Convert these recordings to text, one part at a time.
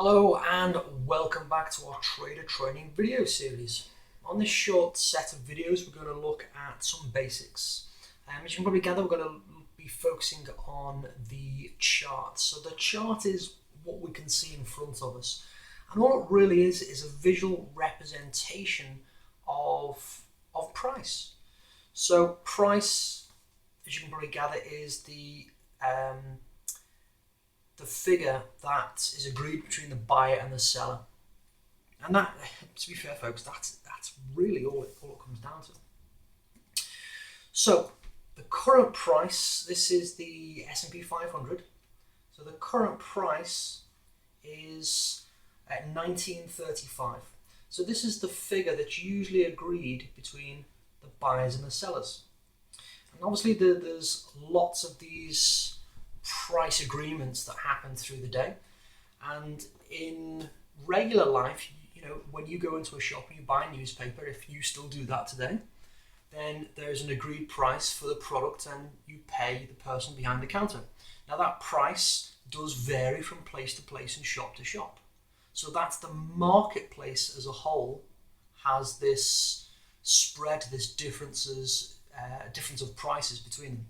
Hello and welcome back to our trader training video series. On this short set of videos we're going to look at some basics. As you can probably gather, we're going to be focusing on the chart. So the chart is what we can see in front of us, and all it really is a visual representation of price. So price, as you can probably gather, is the figure that is agreed between the buyer and the seller. And that, to be fair folks, that's really all it comes down to. So the current price, this is the S&P 500. So the current price is at 1935. So this is the figure that's usually agreed between the buyers and the sellers. And obviously there's lots of these price agreements that happen through the day, and in regular life, when you go into a shop and you buy a newspaper, if you still do that today, then there's an agreed price for the product and you pay the person behind the counter. Now that price does vary from place to place and shop to shop, so that's the marketplace as a whole has this spread, this difference of prices between them.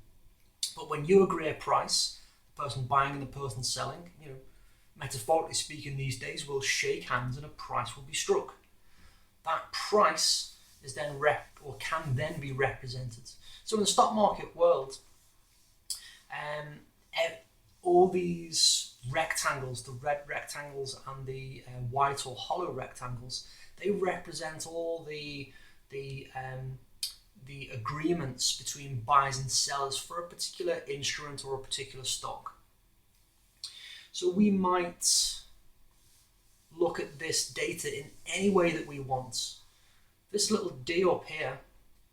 But when you agree a price, the person buying and the person selling, metaphorically speaking, these days will shake hands and a price will be struck. That price is then can then be represented. So in the stock market world, all these rectangles, the red rectangles and the white or hollow rectangles, they represent all the agreements between buyers and sellers for a particular instrument or a particular stock. So we might look at this data in any way that we want. This little D up here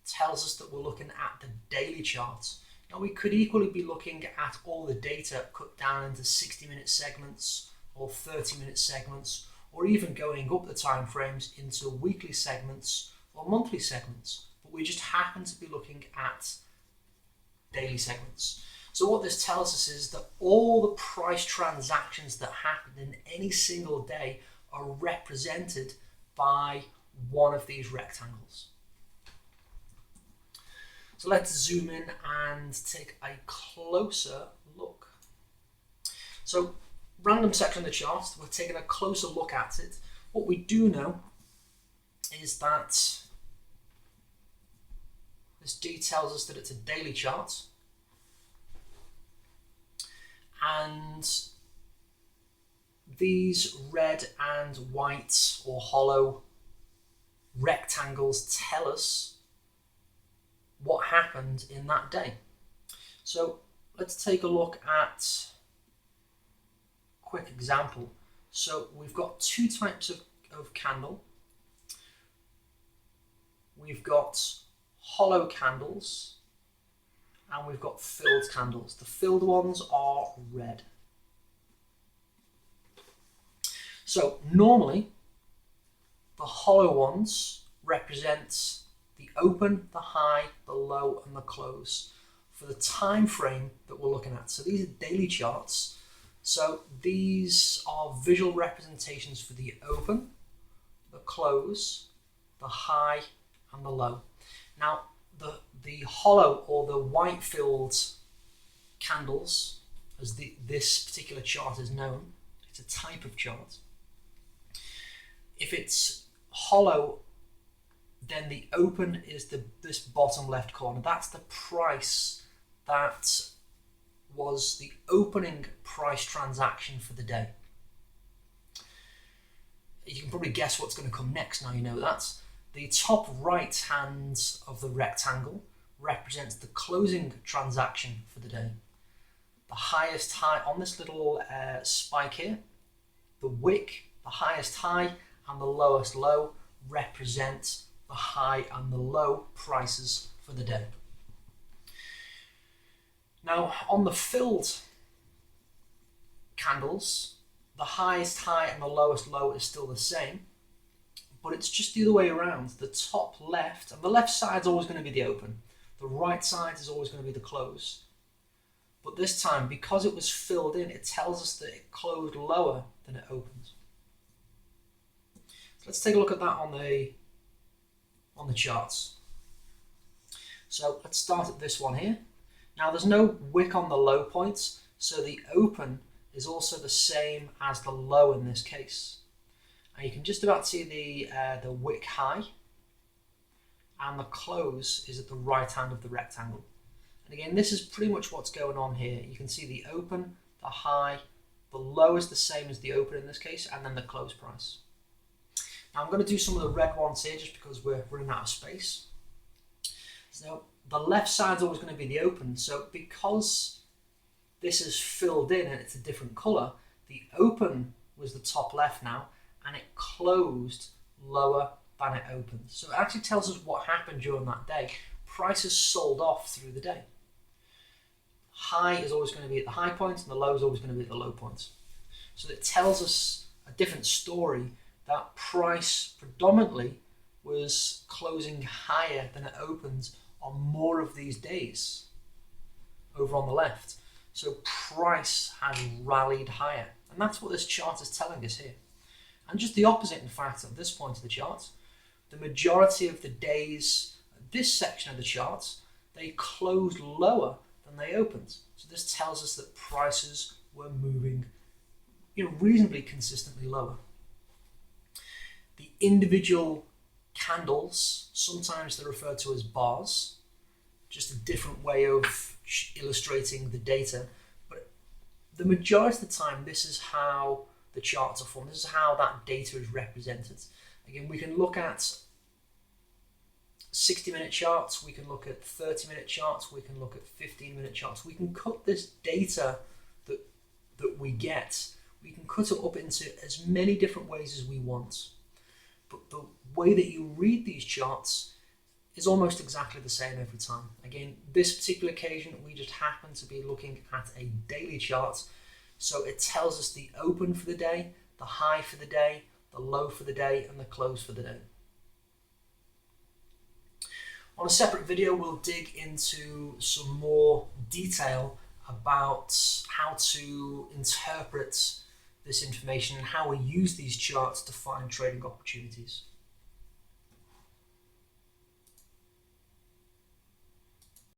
tells us that we're looking at the daily chart. Now we could equally be looking at all the data cut down into 60-minute segments or 30-minute segments, or even going up the time frames into weekly segments or monthly segments. We just happen to be looking at daily segments. So what this tells us is that all the price transactions that happen in any single day are represented by one of these rectangles. So let's zoom in and take a closer look. So random section of the chart, we're taking a closer look at it. What we do know is that this D tells us that it's a daily chart, and these red and white or hollow rectangles tell us what happened in that day. So let's take a look at a quick example. So we've got two types of candle. We've got hollow candles and we've got filled candles. The filled ones are red. So normally the hollow ones represent the open, the high, the low and the close for the time frame that we're looking at. So these are daily charts. So these are visual representations for the open, the close, the high and the low. Now, the hollow or the white filled candles, as this particular chart is known, it's a type of chart. If it's hollow, then the open is this bottom left corner. That's the price that was the opening price transaction for the day. You can probably guess what's going to come next now you know that. The top right hand of the rectangle represents the closing transaction for the day. The highest high on this little spike here, the wick, the highest high and the lowest low represent the high and the low prices for the day. Now on the filled candles, the highest high and the lowest low is still the same, but it's just the other way around. The top left, and the left side is always going to be the open. The right side is always going to be the close. But this time, because it was filled in, it tells us that it closed lower than it opened. Let's take a look at that on the charts. So let's start at this one here. Now there's no wick on the low points, so the open is also the same as the low in this case. And you can just about see the wick high, and the close is at the right hand of the rectangle. And again, this is pretty much what's going on here. You can see the open, the high, the low is the same as the open in this case, and then the close price. Now I'm going to do some of the red ones here just because we're running out of space. So the left side is always going to be the open. So because this is filled in and it's a different color, the open was the top left now, and it closed lower than it opened. So it actually tells us what happened during that day. Prices sold off through the day. High is always going to be at the high point, and the low is always going to be at the low point. So it tells us a different story, that price predominantly was closing higher than it opened on more of these days over on the left. So price has rallied higher, and that's what this chart is telling us here. And just the opposite, in fact, at this point of the chart, the majority of the days, this section of the chart, they closed lower than they opened. So this tells us that prices were moving, reasonably consistently lower. The individual candles, sometimes they're referred to as bars, just a different way of illustrating the data, but the majority of the time this is how the charts are formed. This is how that data is represented. Again, we can look at 60-minute charts, we can look at 30-minute charts, we can look at 15-minute charts. We can cut this data that we get, we can cut it up into as many different ways as we want. But the way that you read these charts is almost exactly the same every time. Again, this particular occasion, we just happen to be looking at a daily chart. So it tells us the open for the day, the high for the day, the low for the day, and the close for the day. On a separate video, we'll dig into some more detail about how to interpret this information and how we use these charts to find trading opportunities.